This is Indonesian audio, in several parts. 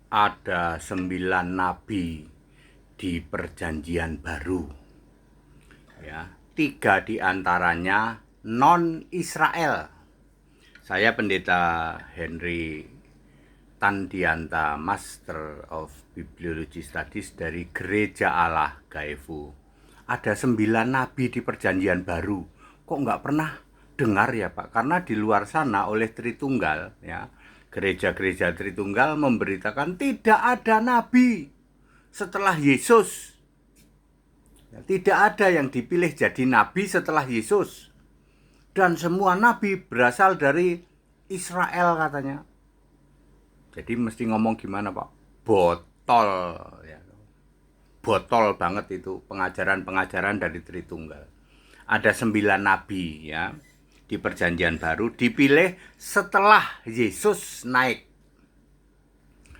ada 9 nabi di Perjanjian Baru. Ya, 3 di antaranya non-Israel. Saya Pendeta Henry Tandianta, Master of Bibliology Studies dari Gereja Allah Gaefu. Ada 9 nabi di Perjanjian Baru. Kok nggak pernah dengar ya Pak? Karena di luar sana oleh Tritunggal, ya, gereja-gereja Tritunggal memberitakan tidak ada nabi setelah Yesus. Tidak ada yang dipilih jadi nabi setelah Yesus. Dan semua nabi berasal dari Israel katanya. Jadi mesti ngomong gimana Pak? Botol ya. Botol banget itu pengajaran-pengajaran dari Tritunggal. Ada 9 nabi ya di Perjanjian Baru dipilih setelah Yesus naik.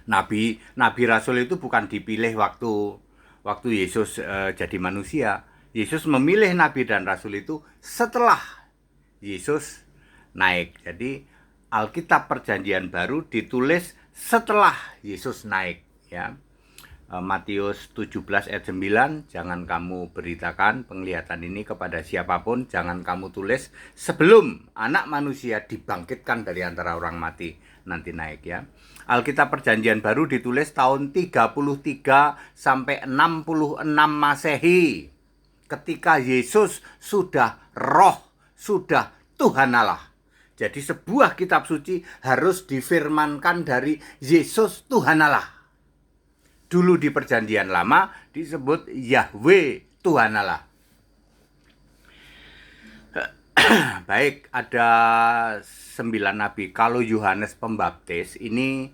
Nabi Rasul itu bukan dipilih waktu Yesus jadi manusia. Yesus memilih nabi dan rasul itu setelah Yesus naik. Jadi Alkitab Perjanjian Baru ditulis setelah Yesus naik ya. Matius 17 ayat 9, jangan kamu beritakan penglihatan ini kepada siapapun, jangan kamu tulis sebelum anak manusia dibangkitkan dari antara orang mati nanti naik ya. Alkitab Perjanjian Baru ditulis tahun 33 sampai 66 Masehi. Ketika Yesus sudah roh, sudah Tuhan Allah. Jadi sebuah kitab suci harus difirmankan dari Yesus Tuhan Allah. Dulu di Perjanjian Lama disebut Yahweh Tuhan Allah. Baik, ada 9 nabi. Kalau Yohanes Pembaptis ini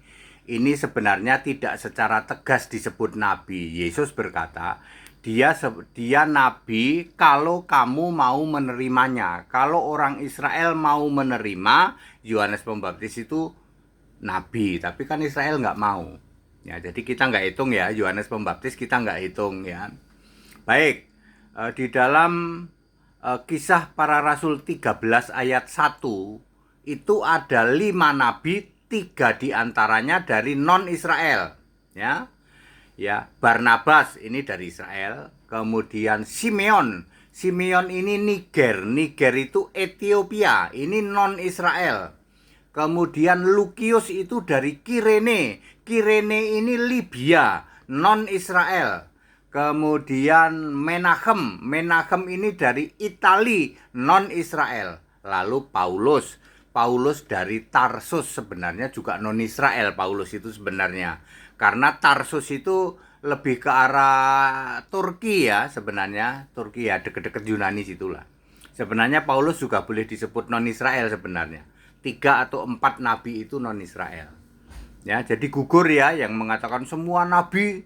sebenarnya tidak secara tegas disebut nabi. Yesus berkata, dia nabi kalau kamu mau menerimanya. Kalau orang Israel mau menerima, Yohanes Pembaptis itu nabi. Tapi kan Israel nggak mau. Ya, jadi kita nggak hitung ya, Yohanes Pembaptis kita nggak hitung ya. Baik, di dalam Kisah Para Rasul 13 ayat 1 itu ada 5 nabi, 3 diantaranya dari non-Israel ya. Ya, Barnabas ini dari Israel, kemudian Simeon ini Niger itu Ethiopia, ini non-Israel. Kemudian Lukius itu dari Kirene ini Libya, non-Israel. Kemudian Menachem ini dari Itali, non-Israel. Lalu Paulus dari Tarsus, sebenarnya juga non-Israel Paulus itu sebenarnya. Karena Tarsus itu lebih ke arah Turki ya sebenarnya. Turki ya, deket-deket Yunani situlah. Sebenarnya Paulus juga boleh disebut non-Israel sebenarnya. 3 atau 4 nabi itu non-Israel. Ya, jadi gugur ya yang mengatakan semua nabi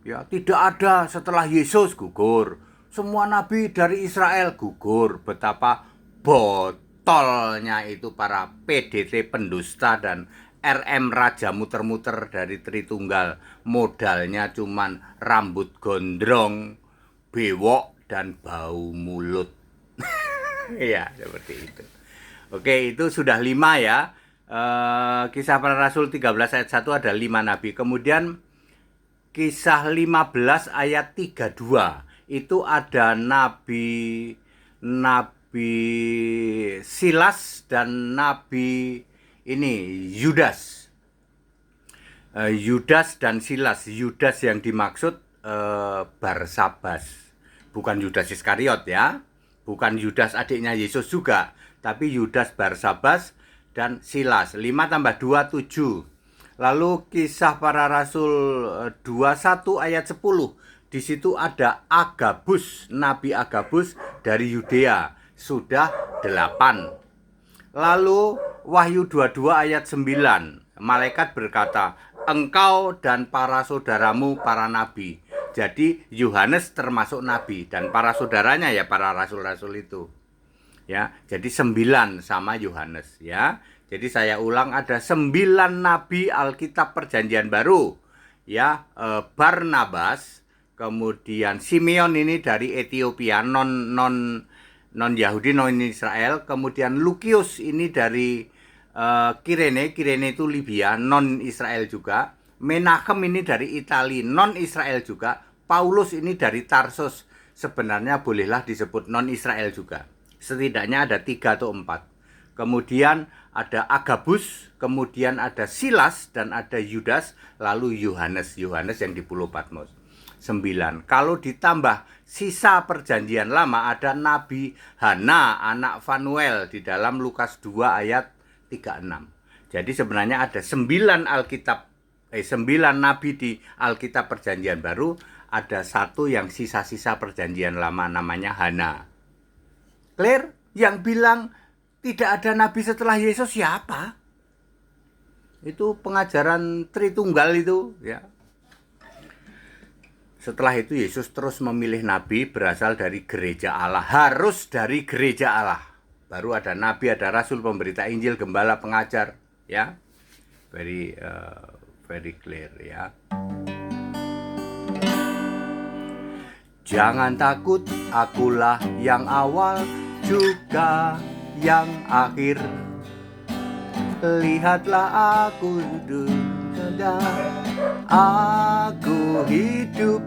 ya tidak ada setelah Yesus, gugur. Semua nabi dari Israel, gugur. Betapa botolnya itu para PDT pendusta dan RM Raja muter-muter dari Tritunggal. Modalnya cuman rambut gondrong, bewok, dan bau mulut. Ya, seperti itu. Oke, itu sudah 5 ya. Kisah Para Rasul 13 ayat 1 ada 5 nabi. Kemudian Kisah 15 ayat 32 itu ada nabi Silas dan nabi ini Yudas. Yudas dan Silas. Yudas yang dimaksud Barsabas. Bukan Yudas Iskariot ya. Bukan Yudas adiknya Yesus juga, tapi Yudas Barsabas dan Silas. 5 tambah 2, 7. Lalu Kisah Para Rasul 21 ayat 10. Di situ ada Agabus, Nabi Agabus dari Yudea. Sudah 8. Lalu Wahyu 22 ayat 9. Malaikat berkata, engkau dan para saudaramu para nabi. Jadi Yohanes termasuk nabi dan para saudaranya ya para rasul-rasul itu. Ya, jadi 9 sama Yohanes ya. Jadi saya ulang ada 9 nabi Alkitab Perjanjian Baru. Ya, Barnabas, kemudian Simeon ini dari Ethiopia, non Yahudi, non Israel, kemudian Lukius ini dari Kirene itu Libya, non Israel juga. Menachem ini dari Itali, non Israel juga. Paulus ini dari Tarsus, sebenarnya bolehlah disebut non Israel juga. Setidaknya ada 3 atau 4. Kemudian ada Agabus, kemudian ada Silas, dan ada Yudas, lalu Yohanes yang di Pulau Patmos. 9. Kalau ditambah sisa perjanjian lama, ada Nabi Hana, anak Fanuel, di dalam Lukas 2 ayat 36. Jadi sebenarnya ada 9 nabi di Alkitab Perjanjian Baru, ada 1 yang sisa-sisa perjanjian lama, namanya Hana. Clear? Yang bilang tidak ada nabi setelah Yesus siapa? Itu pengajaran Tritunggal itu, ya. Setelah itu Yesus terus memilih nabi berasal dari gereja Allah, harus dari gereja Allah. Baru ada nabi, ada rasul, pemberita Injil, gembala, pengajar, ya. Very clear, ya. Jangan takut, akulah yang awal juga yang akhir. Lihatlah aku hidup, aku hidup.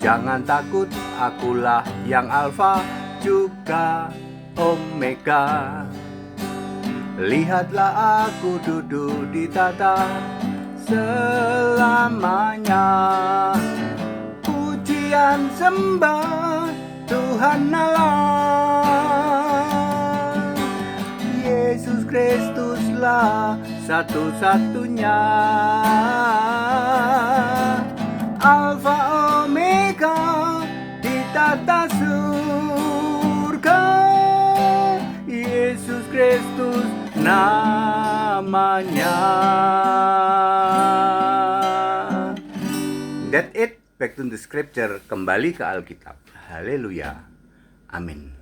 Jangan takut, akulah yang alfa juga omega. Lihatlah aku duduk di tata selamanya. Pujian sembah Tuhan Allah, Yesus Kristuslah satu-satunya. Alfa Omega di tata surga, Yesus Kristus namanya. That's it. Back to the scripture. Kembali ke Alkitab. Haleluya. Amin.